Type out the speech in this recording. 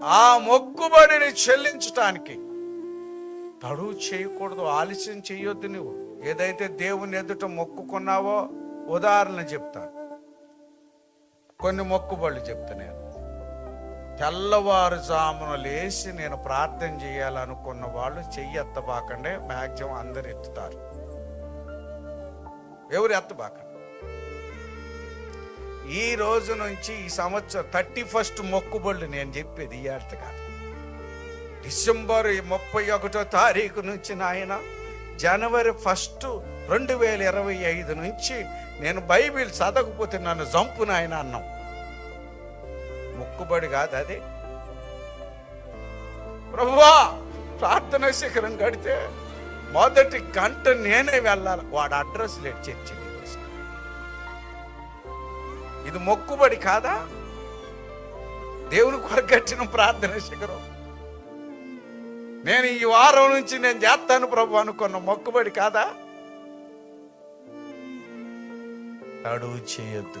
ఆ మొక్కుబడిని చెల్లించటానికి తడువు చేయకూడదు, ఆలస్యం చేయొద్దు. నువ్వు ఏదైతే దేవుని ఎదుట మొక్కుకున్నావో, ఉదాహరణ చెప్తాను, కొన్ని మొక్కుబడులు చెప్తా. నేను తెల్లవారుజామున లేచి నేను ప్రార్థన చేయాలనుకున్న వాళ్ళు చెయ్యి ఎత్తబాకండే. మ్యాక్సిమం అందరు ఎత్తుతారు, ఎవరు ఎత్తబాకండి. ఈ రోజు నుంచి ఈ సంవత్సరం 31 మొక్కుబడులు నేను చెప్పేది ఈ ఏట కాదు. డిసెంబర్ 31వ తారీఖు నుంచి నాయన జనవరి 1, 2025 నుంచి నేను బైబిల్ చదవకపోతే నన్ను చంపు నాయన అన్నాం. మొక్కుబడి కాదు అది. ప్రభువా, ప్రార్థన శిఖరం కడితే మొదటి గంట నేనే వెళ్ళాలి. వాడు అడ్రస్ లేట్ చర్చి. ఇది మొక్కుబడి కాదా? దేవుని కొరకు కట్టిన ప్రార్థన శిఖరం నేను ఈ వారం నుంచి నేను చేస్తాను ప్రభు అనుకున్న మొక్కుబడి కాదా? తడువు చేయొద్దు.